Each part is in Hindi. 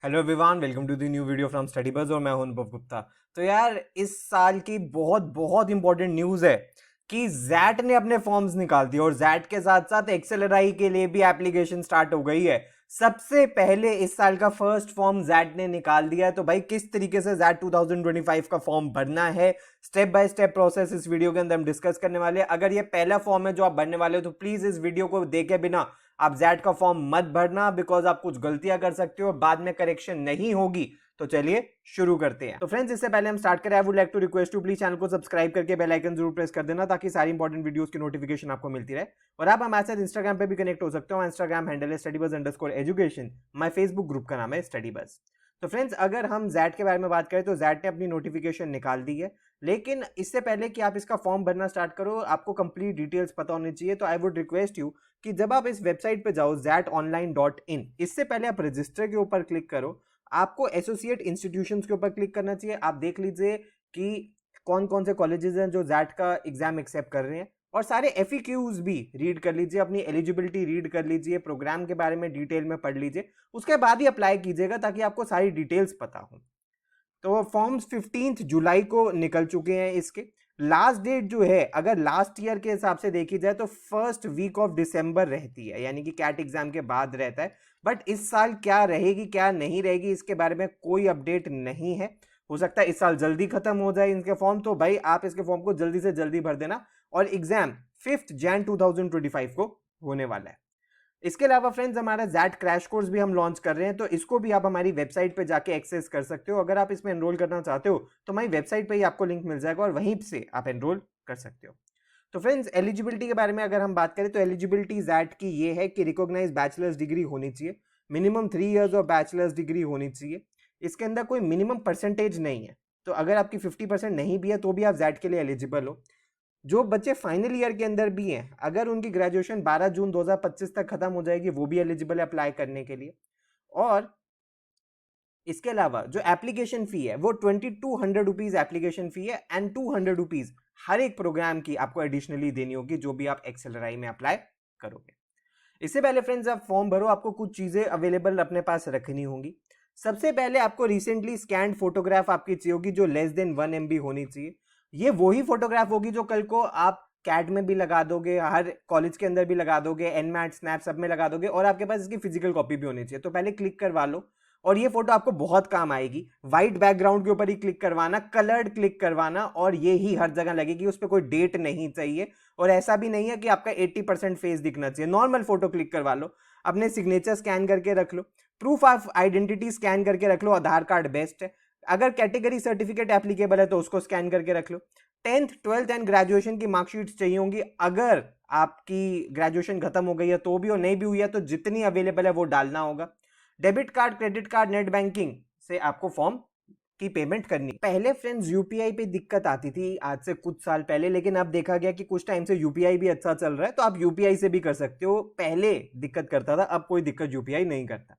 Hello everyone, welcome to the new video from study buzz और मैं हूं अनुभव गुप्ता। तो यार इस साल की बहुत बहुत इंपॉर्टेंट न्यूज़ है कि जैट ने अपने फॉर्म्स निकाल दिए और जैट के साथ साथ एक्सेलराई के लिए भी एप्लीकेशन स्टार्ट हो गई है। सबसे पहले इस साल का फर्स्ट फॉर्म जैट ने निकाल दिया है। तो भाई किस तरीके से जैट 2025 का फॉर्म भरना है, स्टेप बाय स्टेप प्रोसेस इस वीडियो के अंदर हम डिस्कस करने वाले हैं। अगर ये पहला फॉर्म है जो आप भरने वाले हो तो प्लीज इस वीडियो को देखे बिना आप जैट का फॉर्म मत भरना, बिकॉज आप कुछ गलतियां कर सकते हो, बाद में करेक्शन नहीं होगी। तो चलिए शुरू करते हैं। तो फ्रेंड्स, इससे पहले हम स्टार्ट करें, I would like to request to please channel को सब्सक्राइब करके बेल आइकन जरूर प्रेस कर देना ताकि सारी इंपॉर्टेंट वीडियोस की नोटिफिकेशन आपको मिलती रहे। और आप हमारे साथ इंस्टाग्राम पे भी कनेक्ट हो सकते हो। इंस्टाग्राम हैंडल है StudyBuzz_education। माय फेसबुक ग्रुप का नाम है स्टडी बस। तो फ्रेंड्स, अगर हम जैट के बारे में बात करें तो जैट ने अपनी नोटिफिकेशन निकाल दी है, लेकिन इससे पहले कि आप इसका फॉर्म भरना स्टार्ट करो आपको कंप्लीट डिटेल्स पता होनी चाहिए। तो आई वुड रिक्वेस्ट यू कि जब आप इस वेबसाइट पे जाओ zatonline.in, इससे पहले आप रजिस्टर के ऊपर क्लिक करो। आपको एसोसिएट इंस्टीट्यूशंस के ऊपर क्लिक करना चाहिए। आप देख लीजिए कि कौन कौन से कॉलेजेस हैं जो जैट का एग्जाम एक्सेप्ट कर रहे हैं, और सारे एफएक्यूज भी रीड कर लीजिए, अपनी एलिजिबिलिटी रीड कर लीजिए, प्रोग्राम के बारे में डिटेल में पढ़ लीजिए, उसके बाद ही अप्लाई कीजिएगा ताकि आपको सारी डिटेल्स पता हो। तो फॉर्म्स 15 जुलाई को निकल चुके हैं। इसके लास्ट डेट जो है, अगर लास्ट ईयर के हिसाब से देखी जाए तो फर्स्ट वीक ऑफ दिसंबर रहती है, यानी कि कैट एग्जाम के बाद रहता है। बट इस साल क्या रहेगी क्या नहीं रहेगी इसके बारे में कोई अपडेट नहीं है। हो सकता है इस साल जल्दी खत्म हो जाए इनके फॉर्म, तो भाई आप इसके फॉर्म को जल्दी से जल्दी भर देना। और एग्जाम 5 जैन 2025 को होने वाला है। इसके अलावा फ्रेंड्स, हमारा जैट क्रैश कोर्स भी हम लॉन्च कर रहे हैं, तो इसको भी आप हमारी वेबसाइट पे जाके एक्सेस कर सकते हो। अगर आप इसमें एनरोल करना चाहते हो तो हमारी वेबसाइट पे ही आपको लिंक मिल जाएगा और वहीं से आप एनरोल कर सकते हो। तो फ्रेंड्स, एलिजिबिलिटी के बारे में अगर हम बात करें तो एलिजिबिलिटी जैट की ये है कि रिकॉग्नाइज बैचलर्स डिग्री होनी चाहिए, minimum 3 years of bachelors degree होनी चाहिए। इसके अंदर कोई मिनिमम परसेंटेज नहीं है, तो अगर आपकी 50% नहीं भी है तो भी आप जैट के लिए एलिजिबल हो। जो बच्चे फाइनल ईयर के अंदर भी हैं, अगर उनकी ग्रेजुएशन 12 जून 2025 तक खत्म हो जाएगी, वो भी एलिजिबल है अप्लाई करने के लिए। और इसके अलावा जो एप्लीकेशन फी है वो 2200 रुपीज एप्लीकेशन फी है, एंड 200 रुपीज हर एक प्रोग्राम की आपको एडिशनली देनी होगी जो भी आप एक्सेलराई में अप्लाई करोगे। इससे पहले फ्रेंड्स, आप फॉर्म भरो, आपको कुछ चीजें अवेलेबल अपने पास रखनी होंगी। सबसे पहले आपको रिसेंटली स्कैन्ड फोटोग्राफ आपकी चाहिए होगी जो लेस देन 1 MB होनी चाहिए। ये वही फोटोग्राफ होगी जो कल को आप कैट में भी लगा दोगे, हर कॉलेज के अंदर भी लगा दोगे, एनमैट स्नैप सब में लगा दोगे, और आपके पास इसकी फिजिकल कॉपी भी होनी चाहिए। तो पहले क्लिक करवा लो, और ये फोटो आपको बहुत काम आएगी। व्हाइट बैकग्राउंड के ऊपर ही क्लिक करवाना, कलर्ड क्लिक करवाना, और ये ही हर जगह लगेगी, उस पर कोई डेट नहीं चाहिए। और ऐसा भी नहीं है कि आपका 80% फेस दिखना चाहिए। नॉर्मल फोटो क्लिक करवा लो, अपने सिग्नेचर स्कैन करके रख लो, प्रूफ ऑफ आइडेंटिटी स्कैन करके रख लो, आधार कार्ड बेस्ट है। अगर कैटेगरी सर्टिफिकेट एप्लीकेबल है तो उसको स्कैन करके रख लो। 10th 12th एंड ग्रेजुएशन की मार्कशीट चाहिए होंगी, अगर आपकी ग्रेजुएशन खत्म हो गई है तो भी, और नहीं भी हुई है तो जितनी अवेलेबल है वो डालना होगा। Debit card, credit card, net banking से आपको फॉर्म की पेमेंट करनी। पहले फ्रेंड्स यूपीआई पे दिक्कत आती थी आज से कुछ साल पहले, लेकिन अब देखा गया कि कुछ टाइम से यूपीआई भी अच्छा चल रहा है, तो आप यूपीआई से भी कर सकते हो। पहले दिक्कत करता था, अब कोई दिक्कत यूपीआई नहीं करता।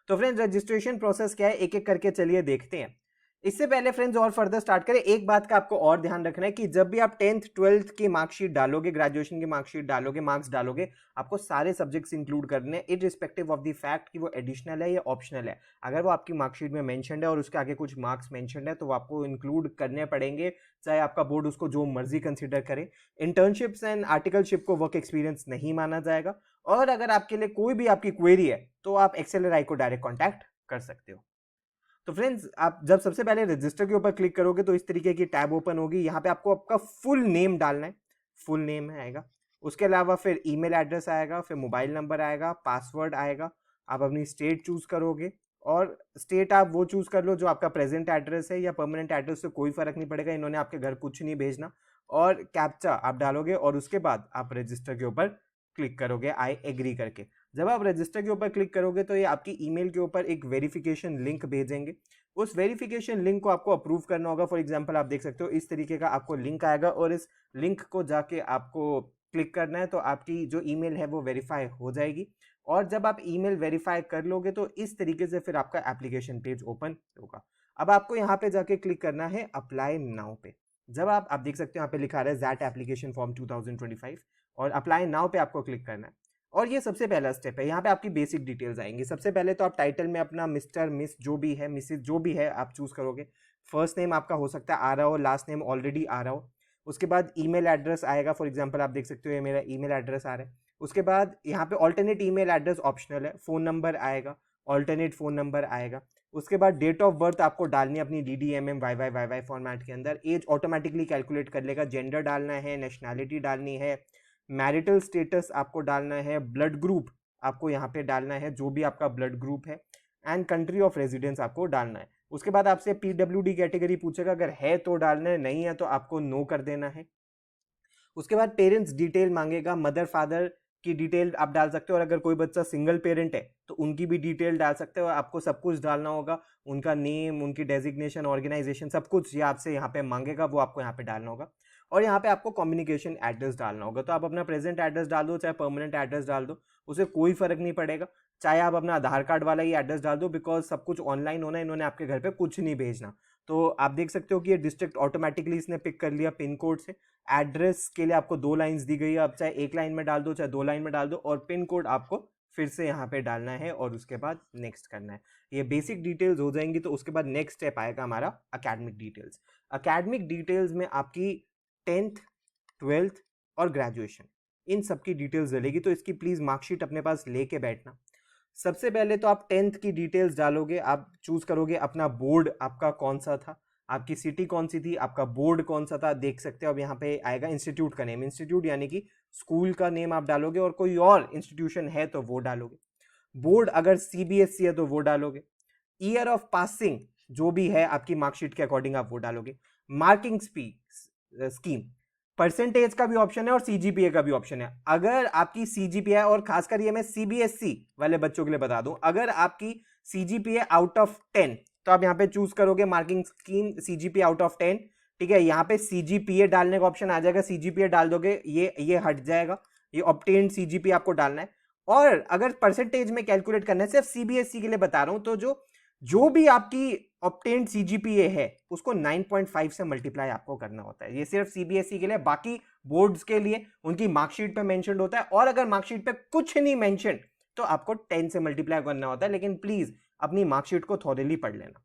तो फ्रेंड्स, रजिस्ट्रेशन प्रोसेस क्या है एक एक करके चलिए देखते हैं। इससे पहले फ्रेंड्स और फर्दर स्टार्ट करें, एक बात का आपको और ध्यान रखना है कि जब भी आप 10th 12th की मार्कशीट डालोगे, ग्रेजुएशन की मार्कशीट डालोगे, मार्क्स डालोगे, आपको सारे सब्जेक्ट्स इंक्लूड करने हैं, इररिस्पेक्टिव ऑफ द फैक्ट कि वो एडिशनल है या ऑप्शनल है। अगर वो आपकी मार्कशीट में मेंशन्ड है और उसके आगे कुछ मार्क्स मेंशन्ड है तो वो आपको इंक्लूड करने पड़ेंगे, चाहे आपका बोर्ड उसको जो मर्जी कंसिडर करे। इंटर्नशिप्स एंड आर्टिकलशिप को वर्क एक्सपीरियंस नहीं माना जाएगा। और अगर आपके लिए कोई भी आपकी क्वेरी है तो आप एक्सेलराई को डायरेक्ट कॉन्टैक्ट कर सकते हो। तो फ्रेंड्स, आप जब सबसे पहले रजिस्टर के ऊपर क्लिक करोगे तो इस तरीके की टैब ओपन होगी। यहाँ पे आपको आपका फुल नेम डालना है, फुल नेम आएगा। उसके अलावा फिर ईमेल एड्रेस आएगा, फिर मोबाइल नंबर आएगा, पासवर्ड आएगा। आप अपनी स्टेट चूज करोगे, और स्टेट आप वो चूज कर लो जो आपका प्रेजेंट एड्रेस है, या परमानेंट एड्रेस से कोई फर्क नहीं पड़ेगा, इन्होंने आपके घर कुछ नहीं भेजना। और कैप्चा आप डालोगे, और उसके बाद आप रजिस्टर के ऊपर क्लिक करोगे आई एग्री करके। जब आप रजिस्टर के ऊपर क्लिक करोगे तो ये आपकी ईमेल के ऊपर एक वेरिफिकेशन लिंक भेजेंगे। उस वेरिफिकेशन लिंक को आपको अप्रूव करना होगा। फॉर एग्जांपल, आप देख सकते हो इस तरीके का आपको लिंक आएगा, और इस लिंक को जाके आपको क्लिक करना है, तो आपकी जो ईमेल है वो वेरीफाई हो जाएगी। और जब आप ईमेल वेरीफाई कर लोगे तो इस तरीके से फिर आपका एप्लीकेशन पेज ओपन होगा। अब आपको यहाँ पे जाके क्लिक करना है अप्लाई नाउ पे। जब आप देख सकते हो यहाँ पे लिखा रहा है दैट एप्लीकेशन फॉर्म 2025, और अप्लाई नाउ पे आपको क्लिक करना है। और ये सबसे पहला स्टेप है। यहाँ पे आपकी बेसिक डिटेल्स आएंगी। सबसे पहले तो आप टाइटल में अपना मिस्टर, मिस जो भी है, मिसेस जो भी है आप चूज करोगे। फर्स्ट नेम आपका हो सकता है आ रहा हो, लास्ट नेम ऑलरेडी आ रहा हो। उसके बाद ईमेल एड्रेस आएगा। फॉर एग्जांपल आप देख सकते हो ये मेरा ईमेल एड्रेस आ रहा है। उसके बाद यहाँ पे ऑल्टरनेट ईमेल एड्रेस ऑप्शनल है। फ़ोन नंबर आएगा, ऑल्टरनेट फ़ोन नंबर आएगा। उसके बाद डेट ऑफ बर्थ आपको डालनी है अपनी DDMM YY फॉर्मेट के अंदर। एज ऑटोमेटिकली कैलकुलेट कर लेगा। जेंडर डालना है, नेशनैलिटी डालनी है, मैरिटल स्टेटस आपको डालना है, ब्लड ग्रुप आपको यहाँ पे डालना है जो भी आपका ब्लड ग्रुप है, एंड कंट्री ऑफ रेजिडेंस आपको डालना है। उसके बाद आपसे PWD कैटेगरी पूछेगा, अगर है तो डालना है, नहीं है तो आपको नो कर देना है। उसके बाद पेरेंट्स डिटेल मांगेगा, मदर फादर की डिटेल आप डाल सकते हो, और अगर कोई बच्चा सिंगल पेरेंट है तो उनकी भी डिटेल डाल सकते हो। आपको सब कुछ डालना होगा, उनका नेम, उनकी डेजिग्नेशन, ऑर्गेनाइजेशन, सब कुछ ये आपसे यहाँ पे मांगेगा, वो आपको यहाँ पे डालना होगा। और यहाँ पे आपको कम्युनिकेशन एड्रेस डालना होगा। तो आप अपना प्रेजेंट एड्रेस डाल दो, चाहे परमानेंट एड्रेस डाल दो, उसे कोई फर्क नहीं पड़ेगा। चाहे आप अपना आधार कार्ड वाला ही एड्रेस डाल दो, बिकॉज सब कुछ ऑनलाइन होना है, इन्होंने आपके घर पे कुछ नहीं भेजना। तो आप देख सकते हो कि ये डिस्ट्रिक्ट ऑटोमेटिकली इसने पिक कर लिया पिन कोड से। एड्रेस के लिए आपको 2 लाइन्स दी गई है, आप चाहे 1 लाइन में डाल दो, चाहे 2 लाइन में डाल दो, और पिन कोड आपको फिर से यहाँ पे डालना है और उसके बाद नेक्स्ट करना है। ये बेसिक डिटेल्स हो जाएंगी। तो उसके बाद नेक्स्ट स्टेप आएगा हमारा अकेडमिक डिटेल्स। अकेडमिक डिटेल्स में आपकी 10th 12th और ग्रेजुएशन, इन सब की डिटेल्स डलेगी। तो इसकी प्लीज मार्कशीट अपने पास लेके बैठना। सबसे पहले तो आप 10th की डिटेल्स डालोगे। आप चूज करोगे अपना बोर्ड आपका कौन सा था, आपकी सिटी कौन सी थी, आपका बोर्ड कौन सा था, देख सकते हो। अब यहाँ पे आएगा इंस्टीट्यूट का नेम, इंस्टीट्यूट यानी कि स्कूल का नेम आप डालोगे, और कोई और इंस्टीट्यूशन है तो वो डालोगे। बोर्ड अगर CBSE है तो वो डालोगे। ईयर ऑफ पासिंग जो भी है आपकी मार्कशीट के अकॉर्डिंग आप वो डालोगे। मार्किंग स्कीम, परसेंटेज का भी ऑप्शन है और CGPA का भी ऑप्शन है। अगर आपकी CGPA, और खासकर ये मैं CBSE वाले बच्चों के लिए बता दूं, अगर आपकी CGPA आउट ऑफ 10 तो आप यहाँ पे चूज करोगे marking scheme CGPA out of 10। ठीक है, यहाँ पे CGPA डालने का ऑप्शन आ जाएगा, CGPA डाल दोगे, ये हट जाएगा, ये ऑब्टेन्ड CGPA आपको डालना है। और अगर परसेंटेज में कैलकुलेट करना है, सिर्फ CBSE के लिए बता रहा हूं, तो जो भी आपकी ऑब्टेन्ड CGPA है उसको 9.5 से मल्टीप्लाई आपको करना होता है। ये सिर्फ CBSE के लिए, बाकी बोर्ड्स के लिए उनकी मार्कशीट पे मेंशन होता है, और अगर मार्कशीट पे कुछ नहीं मेंशन तो आपको 10 से मल्टीप्लाई करना होता है। लेकिन प्लीज अपनी मार्कशीट को थॉरली पढ़ लेना।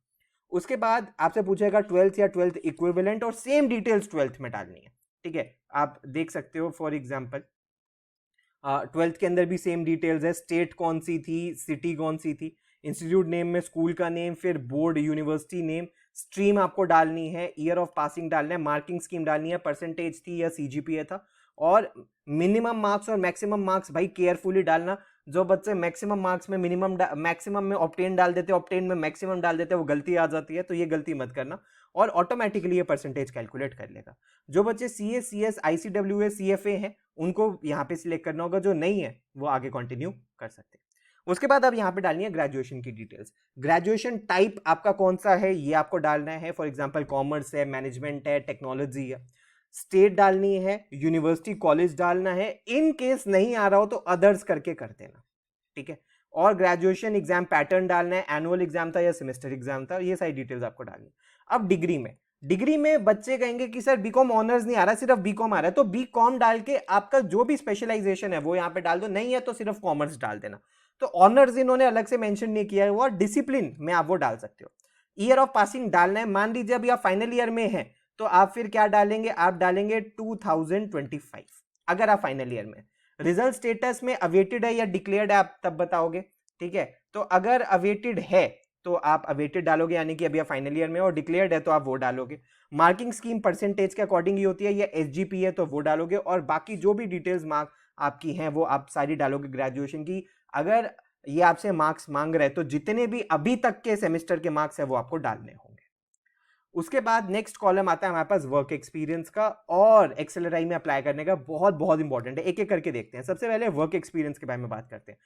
उसके बाद आपसे पूछेगा 12th या 12th इक्विवेलेंट, और सेम डिटेल्स 12th में डालनी है। ठीक है, आप देख सकते हो फॉर एग्जाम्पल 12th के अंदर भी सेम डिटेल्स है। स्टेट कौन सी थी, सिटी कौन सी थी, इंस्टीट्यूट नेम में स्कूल का नेम, फिर बोर्ड यूनिवर्सिटी नेम, स्ट्रीम आपको डालनी है, ईयर ऑफ पासिंग डालना है, मार्किंग स्कीम डालनी है, परसेंटेज थी या CGPA था, और मिनिमम मार्क्स और मैक्सिमम मार्क्स भाई केयरफुली डालना। जो बच्चे मैक्सिमम मार्क्स में मैक्सिमम में ऑब्टेन डाल देते, ऑब्टेन में मैक्सिमम डाल देते, वो गलती आ जाती है, तो ये गलती मत करना, और ऑटोमेटिकली ये परसेंटेज कैलकुलेट कर लेगा। जो बच्चे CA CS ICWA CFA हैं उनको यहाँ पे सिलेक्ट करना होगा, जो नहीं है वो आगे कंटिन्यू कर सकते हैं। उसके बाद अब यहाँ पे डालनी है ग्रेजुएशन की डिटेल्स। ग्रेजुएशन टाइप आपका कौन सा है ये आपको डालना है। फॉर एग्जांपल कॉमर्स है, मैनेजमेंट है, टेक्नोलॉजी है। स्टेट डालनी है, यूनिवर्सिटी कॉलेज डालना है, इन केस नहीं आ रहा हो तो अदर्स करके कर देना। ठीक है, और ग्रेजुएशन एग्जाम पैटर्न डालना है, एनुअल एग्जाम था या सेमेस्टर एग्जाम था, ये सारी डिटेल्स आपको डालनी है। अब डिग्री में बच्चे कहेंगे कि सर बीकॉम ऑनर्स नहीं आ रहा, सिर्फ बीकॉम आ रहा है, तो बीकॉम डाल के आपका जो भी स्पेशलाइजेशन है वो यहाँ पे डाल दो, नहीं है तो सिर्फ कॉमर्स डाल देना। तो ऑनर्स इन्होंने अलग से मेंशन नहीं किया है, वो डिसिप्लिन में आप वो डाल सकते हो। ईयर ऑफ पासिंग डालना है। मान लीजिए अभी आप फाइनल ईयर में है तो आप फिर क्या डालेंगे, आप डालेंगे 2025 अगर आप फाइनल ईयर में। रिजल्ट स्टेटस में अवेटेड है या डिक्लेयर्ड है आप तब बताओगे। ठीक है, तो अगर अवेटेड है तो आप अवेटेड डालोगे, यानी कि अभी आप फाइनल ईयर में, और डिक्लेयर्ड है तो आप वो डालोगे। मार्किंग स्कीम परसेंटेज के अकॉर्डिंग ही होती है, या SGP है तो वो डालोगे, और बाकी जो भी डिटेल्स मार्क आपकी हैं वो आप सारी डालोगे ग्रेजुएशन की। अगर ये आपसे मार्क्स मांग रहे हैं तो जितने भी अभी तक के सेमेस्टर के मार्क्स है वो आपको डालने होंगे। उसके बाद नेक्स्ट कॉलम आता है हमारे पास वर्क एक्सपीरियंस का, और एक्सेलराई में अप्लाई करने का। बहुत इंपॉर्टेंट है, एक एक करके देखते हैं। सबसे पहले वर्क एक्सपीरियंस के बारे में बात करते हैं।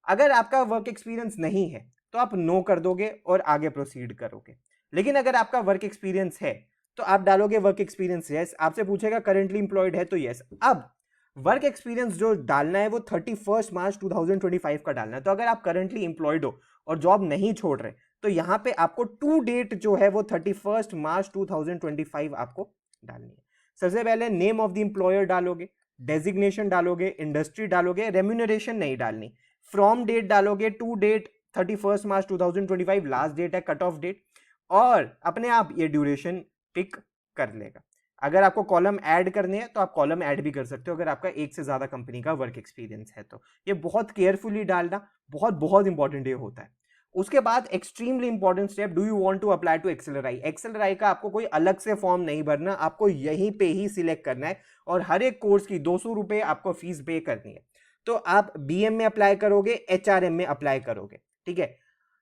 अगर आपका वर्क एक्सपीरियंस नहीं है तो आप नो कर दोगे और आगे प्रोसीड करोगे। लेकिन अगर आपका वर्क एक्सपीरियंस है तो आप डालोगे वर्क एक्सपीरियंस यस। आपसे पूछेगा करेंटली इंप्लॉयड है तो यस। अब वर्क एक्सपीरियंस जो डालना है वो 31 मार्च 2025 का डालना है। तो अगर आप करंटली इंप्लॉयड हो और जॉब नहीं छोड़ रहे तो यहाँ पे आपको टू डेट जो है वो 31 मार्च 2025 आपको डालनी है। सबसे पहले नेम ऑफ द इंप्लॉयर डालोगे, डेजिग्नेशन डालोगे, इंडस्ट्री डालोगे, रेम्यूनरेशन नहीं डालनी, फ्रॉम डेट डालोगे, to date 31 March 2025 last date है, कट ऑफ डेट, और अपने आप ये ड्यूरेशन पिक कर लेगा। अगर आपको कॉलम ऐड करने हैं तो आप कॉलम ऐड भी कर सकते हो, अगर आपका एक से ज्यादा कंपनी का वर्क एक्सपीरियंस है तो। ये बहुत केयरफुली डालना बहुत बहुत इंपॉर्टेंट ये होता है। उसके बाद extremely important step, do you want to apply to accelerate. Accelerate का आपको कोई अलग से फॉर्म नहीं भरना, आपको यहीं पे ही सिलेक्ट करना है, और हर एक कोर्स की 200 रुपए आपको फीस पे करनी है। तो आप बीएम में अप्लाई करोगे, एचआरएम में अप्लाई करोगे, ठीक है।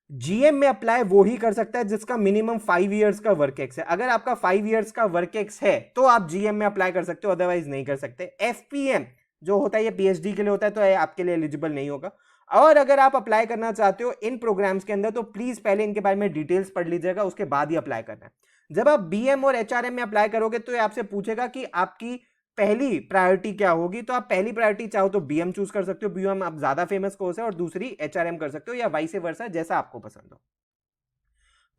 जीएम में अप्लाई वो ही कर सकता है जिसका मिनिमम 5 इयर्स का वर्क एक्स है। अगर आपका 5 इयर्स का वर्क एक्स है तो आप जीएम में अप्लाई कर सकते हो, अदरवाइज नहीं कर सकते। एफपीएम जो होता है ये पीएचडी के लिए होता है, तो आपके लिए एलिजिबल नहीं होगा। और अगर आप अप्लाई करना चाहते हो इन प्रोग्राम्स के अंदर तो प्लीज पहले इनके बारे में डिटेल्स पढ़ लीजिएगा, उसके बाद ही अप्लाई करना है। जब आप बीएम और एचआरएम में अप्लाई करोगे तो ये आपसे पूछेगा कि आपकी पहली प्रायोरिटी क्या होगी। तो आप पहली प्रायोरिटी चाहो तो बीएम चूज कर सकते हो, बीएम आप ज्यादा फेमस कोर्स है, और दूसरी एचआरएम कर सकते हो, या वाइस वर्सा, जैसा आपको पसंद हो।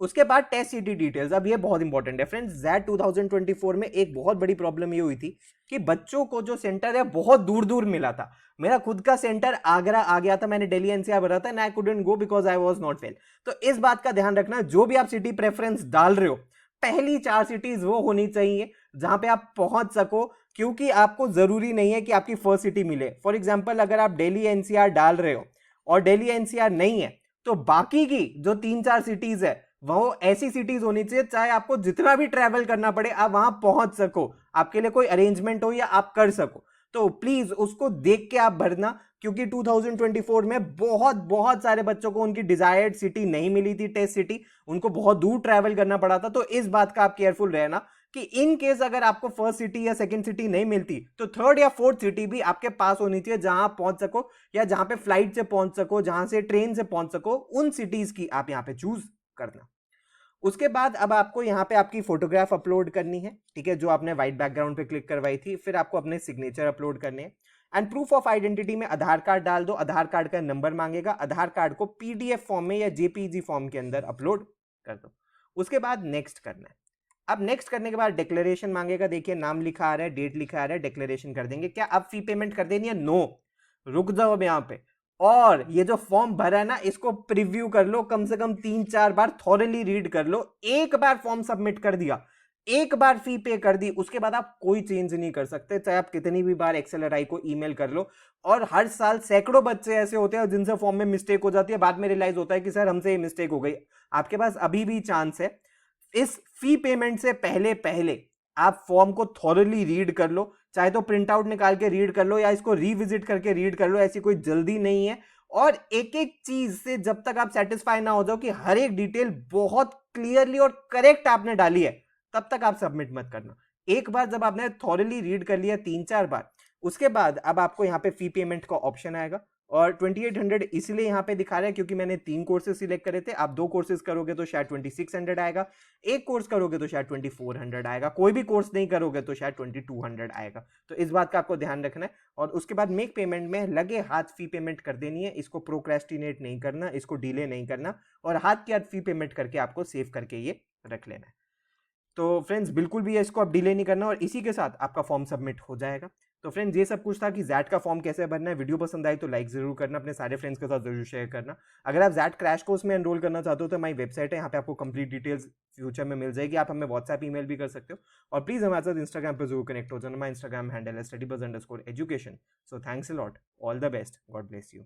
उसके बाद टेस्ट सिटी डिटेल्स। अब ये बहुत इंपॉर्टेंट है फ्रेंड्स। ज़ैट 2024 में एक बहुत बड़ी प्रॉब्लम ये हुई थी कि बच्चों को जो सेंटर है बहुत दूर दूर मिला था। मेरा खुद का सेंटर आगरा आ गया था, मैंने दिल्ली एनसीआर भरा था, and I couldn't go because I was not well. तो इस बात का ध्यान रखना, जो भी आप सिटी प्रेफरेंस डाल रहे हो, पहली 4 सिटीज वो होनी चाहिए जहां पे आप पहुंच सको, क्योंकि आपको जरूरी नहीं है कि आपकी फर्स्ट सिटी मिले। फॉर एग्जाम्पल, अगर आप दिल्ली एनसीआर डाल रहे हो और दिल्ली एनसीआर नहीं है, तो बाकी की जो 3-4 सिटीज है वो ऐसी सिटीज होनी चाहिए, चाहे आपको जितना भी ट्रैवल करना पड़े आप वहां पहुंच सको, आपके लिए कोई अरेंजमेंट हो या आप कर सको। तो प्लीज उसको देख के आप भरना, क्योंकि 2024 में बहुत बहुत सारे बच्चों को उनकी डिजायर्ड सिटी नहीं मिली थी, टेस्ट सिटी, उनको बहुत दूर ट्रैवल करना पड़ा था। तो इस बात का आप केयरफुल रहना कि इन केस अगर आपको फर्स्ट सिटी या सेकंड सिटी नहीं मिलती तो थर्ड या फोर्थ सिटी भी आपके पास होनी चाहिए, जहां आप पहुंच सको, या जहां पे फ्लाइट से पहुंच सको, जहां से ट्रेन से पहुंच सको, उन सिटीज की आप यहां पे चूज करना। उसके बाद अब आपको यहाँ पे आपकी फोटोग्राफ अपलोड करनी है, ठीक है, जो आपने व्हाइट बैकग्राउंड पे क्लिक करवाई थी। फिर आपको अपने सिग्नेचर अपलोड करने हैं, एंड प्रूफ ऑफ आइडेंटिटी में आधार कार्ड डाल दो। आधार कार्ड का नंबर मांगेगा, आधार कार्ड को पीडीएफ फॉर्म में या जेपीजी फॉर्म के अंदर अपलोड कर दो। उसके बाद नेक्स्ट करना है। अब नेक्स्ट करने के बाद डिक्लेरेशन मांगेगा। देखिए नाम लिखा आ रहा है, डेट लिखा आ रहा है, डिक्लेरेशन कर देंगे। क्या अब फी पेमेंट कर देनी है? नो, रुक जाओ अब यहाँ पे। और ये जो फॉर्म भरा है ना, इसको प्रीव्यू कर लो, कम से कम 3-4 बार थॉरली रीड कर लो। एक बार फॉर्म सबमिट कर दिया, एक बार फी पे कर दी, उसके बाद आप कोई चेंज नहीं कर सकते, चाहे आप कितनी भी बार एक्सेलराई को ईमेल कर लो। और हर साल सैकड़ों बच्चे ऐसे होते हैं जिनसे फॉर्म में मिस्टेक हो जाती है, बाद में रियलाइज होता है कि सर हमसे ये मिस्टेक हो गई। आपके पास अभी भी चांस है, इस फी पेमेंट से पहले पहले आप फॉर्म को थॉरली रीड कर लो, चाहे तो प्रिंट आउट निकाल के रीड कर लो या इसको रिविजिट करके रीड कर लो, ऐसी कोई जल्दी नहीं है। और एक एक चीज से जब तक आप सेटिस्फाई ना हो जाओ कि हर एक डिटेल बहुत क्लियरली और करेक्ट आपने डाली है, तब तक आप सबमिट मत करना। एक बार जब आपने थॉरली रीड कर लिया 3-4 बार, उसके बाद अब आपको यहाँ पे फी पेमेंट का ऑप्शन आएगा। और 2800 इसलिए यहाँ पे दिखा रहा है क्योंकि मैंने 3 कोर्सेज सिलेक्ट करे थे। आप 2 कोर्सेज करोगे तो शायद 2600 आएगा, एक कोर्स करोगे तो शायद 2400 आएगा, कोई भी कोर्स नहीं करोगे तो शायद 2200 आएगा। तो इस बात का आपको ध्यान रखना है। और उसके बाद मेक पेमेंट में लगे हाथ फी पेमेंट कर देनी है। इसको प्रोक्रेस्टिनेट नहीं करना, इसको डिले नहीं करना, और हाथ के हाथ फी पेमेंट करके आपको सेव करके ये रख लेना है। तो फ्रेंड्स बिल्कुल भी इसको आप डिले नहीं करना, और इसी के साथ आपका फॉर्म सबमिट हो जाएगा। तो फ्रेंड्स ये सब कुछ था कि ज़ैट का फॉर्म कैसे भरना है। वीडियो पसंद आई तो लाइक जरूर करना, अपने सारे फ्रेंड्स के साथ जरूर शेयर करना। अगर आप ज़ैट क्रैश कोर्स में एनरोल करना चाहते हो तो हमारी वेबसाइट है, यहाँ पे आपको कंप्लीट डिटेल्स फ्यूचर में मिल जाएगी। आप हमें व्हाट्सएप ईमेल भी कर सकते हो, और प्लीज़ हमारे साथ इंस्टाग्राम पर जरूर कनेक्ट हो जाना। हमारा इंस्टाग्राम हैंडल है StudyBuzz_education। So thanks a lot, all the best, God bless you.